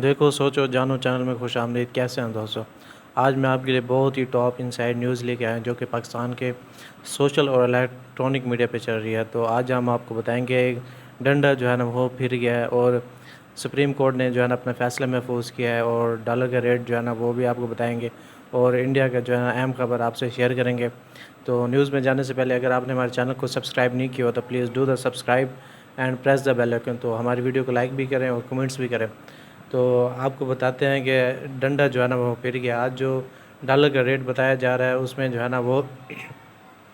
دیکھو سوچو جانو چینل میں خوش آمدید. کیسے ہیں دوستو؟ آج میں آپ کے لیے بہت ہی ٹاپ انسائڈ نیوز لے کے آئے ہیں جو کہ پاکستان کے سوشل اور الیکٹرانک میڈیا پہ چل رہی ہے. تو آج ہم آپ کو بتائیں گے ڈنڈا جو ہے نا وہ پھر گیا ہے اور سپریم کورٹ نے جو ہے نا اپنا فیصلہ محفوظ کیا ہے اور ڈالر کا ریٹ جو ہے نا وہ بھی آپ کو بتائیں گے اور انڈیا کا جو ہے نا اہم خبر آپ سے شیئر کریں گے. تو نیوز میں جانے سے پہلے اگر آپ نے ہمارے چینل کو سبسکرائب نہیں کیا ہو تو please do the subscribe and press the bell icon. تو ہماری ویڈیو کو لائک بھی کریں اور کمنٹس بھی کریں. تو آپ کو بتاتے ہیں کہ ڈنڈا جو ہے نا وہ پھر گیا. آج جو ڈالر کا ریٹ بتایا جا رہا ہے اس میں جو ہے نا وہ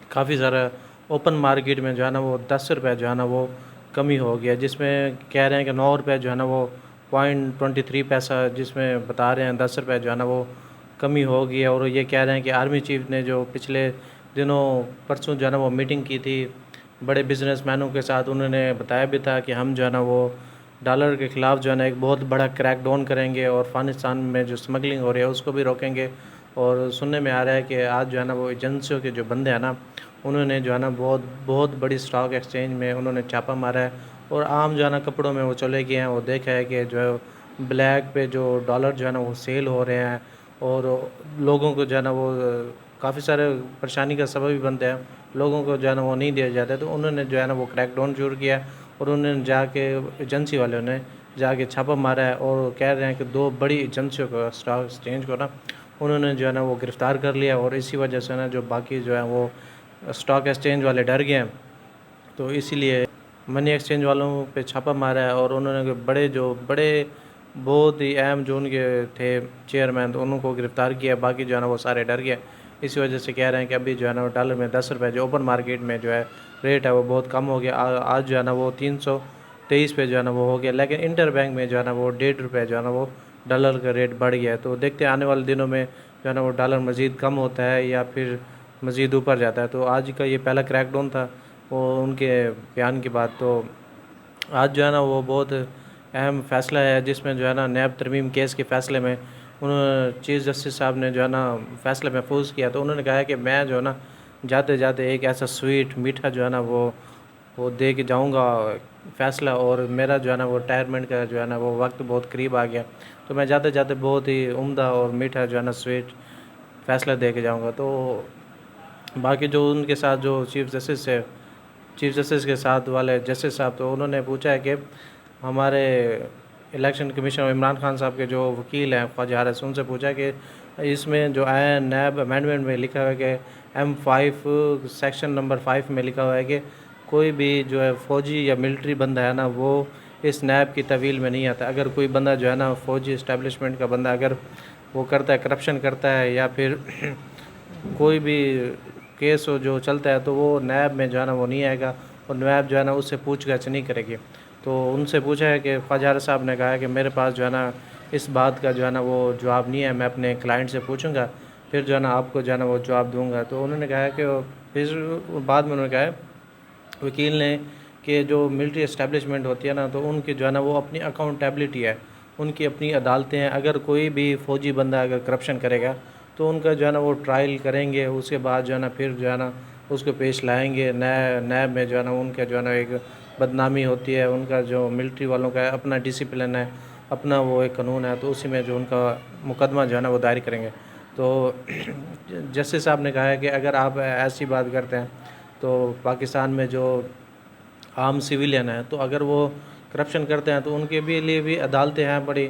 کافی سارا اوپن مارکیٹ میں جو ہے نا وہ 10 روپے جو ہے نا وہ کمی ہو گیا، جس میں کہہ رہے ہیں کہ 9 روپے جو ہے نا وہ 0.23 پیسہ، جس میں بتا رہے ہیں 10 روپے جو ہے نا وہ کمی ہو گئی ہے. اور یہ کہہ رہے ہیں کہ آرمی چیف نے جو پچھلے دنوں پرسوں جو ہے نا وہ میٹنگ کی تھی بڑے بزنس مینوں کے ساتھ، انہوں نے بتایا بھی تھا کہ ہم جو ہے نا وہ ڈالر کے خلاف جو ہے نا ایک بہت بڑا کریک ڈاؤن کریں گے اور افغانستان میں جو اسمگلنگ ہو رہی ہے اس کو بھی روکیں گے. اور سننے میں آ رہا ہے کہ آج جو ہے نا وہ ایجنسیوں کے جو بندے ہیں نا انہوں نے جو ہے نا بہت بڑی اسٹاک ایکسچینج میں انہوں نے چھاپا مارا ہے اور عام جو ہے نا کپڑوں میں وہ چلے گئے ہیں. وہ دیکھا ہے کہ جو ہے بلیک پہ جو ڈالر جو ہے نا وہ سیل ہو رہے ہیں اور لوگوں کو جو ہے نا وہ کافی سارے پریشانی کا سبب بھی بنتے ہیں، لوگوں کو جو ہے نا وہ نہیں دیا جاتا ہے. تو انہوں نے جو ہے نا وہ کریک ڈاؤن شروع کیا اور انہوں نے جا کے ایجنسی والوں نے جا کے چھاپا مارا ہے اور کہہ رہے ہیں کہ 2 بڑی ایجنسیوں کو اسٹاک ایکسچینج کو نا انہوں نے جو ہے نا وہ گرفتار کر لیا اور اسی وجہ سے نا جو باقی جو ہے وہ اسٹاک ایکسچینج والے ڈر گئے ہیں. تو اسی لیے منی ایکسچینج والوں پہ چھاپا مارا ہے اور انہوں نے بڑے بہت ہی اہم جو ان کے تھے چیئرمین تو انہوں کو گرفتار کیا. باقی جو ہے نا وہ سارے ڈر گئے. اسی وجہ سے کہہ رہے ہیں کہ ابھی جو ہے نا ڈالر میں 10 روپے جو اوپن مارکیٹ میں جو ہے ریٹ ہے وہ بہت کم ہو گیا. آج جو ہے نا وہ 323 پہ جو ہے نا وہ ہو گیا، لیکن انٹر بینک میں جو ہے نا وہ 1.5 روپے جو ہے نا وہ ڈالر کا ریٹ بڑھ گیا ہے. تو دیکھتے ہیں آنے والے دنوں میں جو ہے نا وہ ڈالر مزید کم ہوتا ہے یا پھر مزید اوپر جاتا ہے. تو آج کا یہ پہلا کریک ڈاؤن تھا وہ ان کے بیان کے بعد. تو آج جو ہے نا وہ بہت اہم فیصلہ ہے جس میں جو ہے نا نیب ترمیم کیس کے فیصلے میں چیف جسٹس صاحب نے جو ہے نا فیصلہ محفوظ کیا. تو انہوں نے کہا ہے کہ میں جو ہے نا جاتے جاتے ایک ایسا سویٹ میٹھا جو ہے نا وہ دے کے جاؤں گا فیصلہ، اور میرا جو ہے نا وہ ریٹائرمنٹ کا جو ہے نا وہ وقت بہت قریب آ گیا. تو میں جاتے جاتے بہت ہی عمدہ اور میٹھا جو ہے نا سویٹ فیصلہ دے کے جاؤں گا. تو باقی جو ان کے ساتھ جو چیف جسٹس کے ساتھ والے جسٹس صاحب، تو انہوں نے پوچھا ہے کہ ہمارے الیکشن کمیشن عمران خان صاحب کے جو وکیل ہیں خواجہ حارث، ان سے پوچھا کہ اس میں جو نیب امینڈمنٹ میں لکھا ہوا ہے کہ M5 سیکشن نمبر 5 میں لکھا ہوا ہے کہ کوئی بھی جو ہے فوجی یا ملٹری بندہ ہے نا وہ اس نیب کی طویل میں نہیں آتا. اگر کوئی بندہ جو ہے نا فوجی اسٹیبلشمنٹ کا بندہ اگر وہ کرتا ہے کرپشن کرتا ہے یا پھر کوئی بھی کیس ہو جو چلتا ہے تو وہ نیب میں جو ہے نا وہ نہیں آئے گا اور نیب جو ہے نا اس سے پوچھ گچھ نہیں کرے گی. تو ان سے پوچھا ہے کہ خواجہ حارث صاحب نے کہا ہے کہ میرے پاس جو ہے نا اس بات کا جو ہے نا وہ جواب نہیں ہے، میں اپنے کلائنٹ سے پوچھوں گا پھر جو ہے نا آپ کو جو ہے نا وہ جواب دوں گا. تو انہوں نے کہا ہے کہ پھر بعد میں انہوں نے کہا ہے وکیل نے کہ جو ملٹری اسٹیبلشمنٹ ہوتی ہے نا تو ان کی جو ہے نا وہ اپنی اکاؤنٹیبلٹی ہے، ان کی اپنی عدالتیں ہیں. اگر کوئی بھی فوجی بندہ اگر کرپشن کرے گا تو ان کا جو ہے نا وہ ٹرائل کریں گے، اس کے بعد جو ہے نا پھر جو ہے نا اس کو پیش لائیں گے نیب میں. جو ہے نا ان کا جو ہے نا ایک بدنامی ہوتی ہے، ان کا جو ملٹری والوں کا اپنا ڈسپلن ہے، اپنا وہ ایک قانون ہے، تو اسی میں جو ان کا مقدمہ جو ہے نا وہ دائر کریں گے. تو جسٹس صاحب نے کہا ہے کہ اگر آپ ایسی بات کرتے ہیں تو پاکستان میں جو عام سویلین ہیں تو اگر وہ کرپشن کرتے ہیں تو ان کے بھی لیے بھی عدالتیں ہیں، بڑی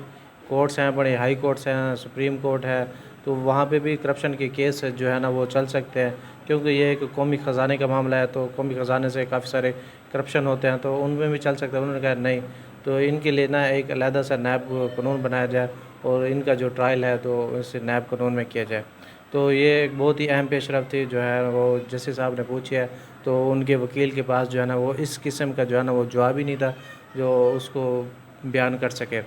کورٹس ہیں، بڑے ہائی کورٹس ہیں، سپریم کورٹ ہے. تو وہاں پہ بھی کرپشن کے کیس جو ہے نا وہ چل سکتے ہیں کیونکہ یہ ایک قومی خزانے کا معاملہ ہے. تو قومی خزانے سے کافی سارے کرپشن ہوتے ہیں تو ان میں بھی چل سکتا ہے. انہوں نے کہا نہیں، تو ان کے لیے نا ایک علیحدہ سا نیب قانون بنایا جائے اور ان کا جو ٹرائل ہے تو اس نیب قانون میں کیا جائے. تو یہ ایک بہت ہی اہم پیش رفت تھی جو ہے وہ جسٹس صاحب نے پوچھی ہے. تو ان کے وکیل کے پاس جو ہے نا وہ اس قسم کا جو ہے نا وہ جواب ہی نہیں تھا جو اس کو بیان کر سکے.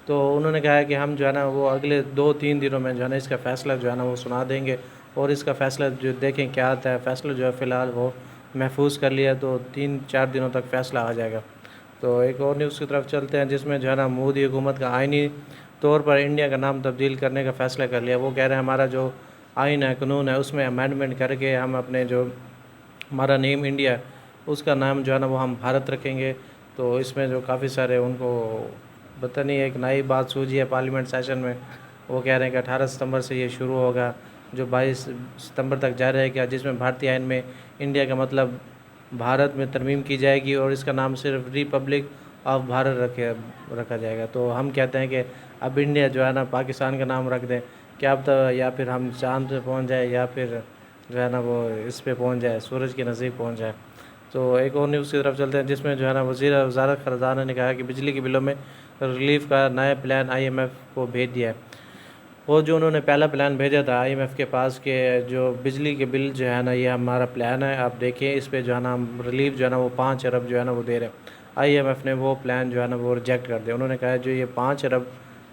تو انہوں نے کہا ہے کہ ہم جو ہے نا وہ اگلے 2-3 دنوں میں جو ہے نا اس کا فیصلہ جو ہے نا وہ سنا دیں گے اور اس کا فیصلہ جو دیکھیں کیا آتا ہے. فیصلہ جو ہے فی الحال وہ محفوظ کر لیا تو 3-4 دنوں تک فیصلہ آ جائے گا. تو ایک اور نیوز کی طرف چلتے ہیں جس میں جو ہے نا مودی حکومت کا آئینی طور پر انڈیا کا نام تبدیل کرنے کا فیصلہ کر لیا. وہ کہہ رہے ہیں ہمارا جو آئین ہے، قانون ہے، اس میں امینڈمنٹ کر کے ہم اپنے جو ہمارا نیم انڈیا ہے اس کا نام جو ہے نا وہ ہم بھارت رکھیں گے. تو اس میں جو کافی سارے ان کو پتہ نہیں ایک نئی بات سوچی ہے پارلیمنٹ سیشن میں، وہ کہہ رہے ہیں کہ 18 ستمبر سے یہ شروع ہوگا، جو 22 ستمبر تک جاری رہے گا، جس میں بھارتی آئین میں انڈیا کا مطلب بھارت میں ترمیم کی جائے گی اور اس کا نام صرف ریپبلک آف بھارت رکھا جائے گا۔ تو ہم کہتے ہیں کہ اب انڈیا جو ہے نا پاکستان کا نام رکھ دیں، کیا اب تو یا پھر ہم چاند پہ پہنچ جائے یا پھر جو ہے نا وہ اس پہ پہنچ جائے، سورج کے نزدیک پہنچ جائے۔ تو ایک اور نیوز کی طرف چلتے ہیں، جس میں جو ہے نا وزارت خزانہ نے کہا کہ بجلی کے بلوں میں ریلیف کا نیا پلان آئی ایم ایف کو بھیج دیا ہے۔ وہ جو انہوں نے پہلا پلان بھیجا تھا آئی ایم ایف کے پاس کہ جو بجلی کے بل جو ہے نا یہ ہمارا پلان ہے، آپ دیکھیں اس پہ جو ہے نا ہم ریلیف جو ہے نا وہ 5 ارب جو ہے نا وہ دے رہے ہیں۔ آئی ایم ایف نے وہ پلان جو ہے نا وہ ریجیکٹ کر دیا۔ انہوں نے کہا جو یہ 5 ارب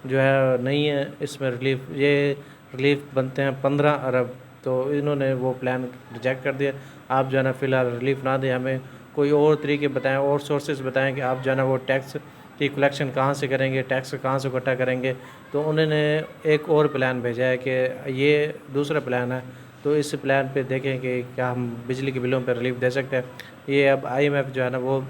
جو ہے نہیں ہے اس میں یہ ریلیف بنتے ہیں 15 ارب، تو انہوں نے وہ پلان ریجیکٹ کر دیا۔ آپ جو ہے نا فی الحال ریلیف نہ دیں، ہمیں کوئی اور طریقے بتائیں، اور سورسز بتائیں کہ آپ جو ہے نا وہ ٹیکس کی کلیکشن کہاں سے کریں گے، ٹیکس کہاں سے اکٹھا کریں گے۔ تو انہوں نے ایک اور پلان بھیجا ہے کہ یہ دوسرا پلان ہے، تو اس پلان پہ دیکھیں کہ کیا ہم بجلی کے بلوں پہ ریلیف دے سکتے ہیں۔ یہ اب آئی ایم ایف جو ہے نا وہ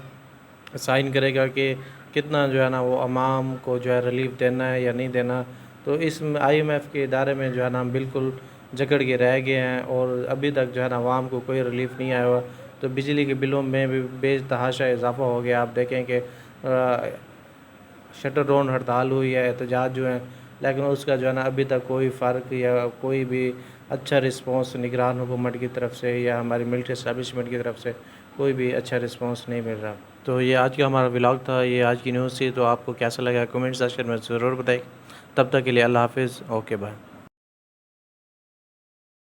سائن کرے گا کہ کتنا جو ہے نا وہ عوام کو جو ہے ریلیف دینا ہے یا نہیں دینا۔ تو اس آئی ایم ایف کے ادارے میں جو ہے نا ہم بالکل جکڑ کے رہ گئے ہیں، اور ابھی تک جو ہے نا عوام کو کوئی ریلیف نہیں آیا ہوا۔ تو بجلی کے بلوں میں بھی بے تحاشا اضافہ ہو گیا۔ آپ دیکھیں کہ شٹر ڈاؤن ہڑتال ہوئی ہے، احتجاج جو ہیں، لیکن اس کا جو ہے نا ابھی تک کوئی فرق یا کوئی بھی اچھا رسپانس نگران حکومت کی طرف سے یا ہماری ملٹری اسٹیبلشمنٹ کی طرف سے کوئی بھی اچھا رسپانس نہیں مل رہا۔ تو یہ آج کا ہمارا ولاگ تھا، یہ آج کی نیوز تھی۔ تو آپ کو کیسا لگا کمنٹ سیکشن میں ضرور بتائیں۔ تب تک کے لیے اللہ حافظ، اوکے بائے۔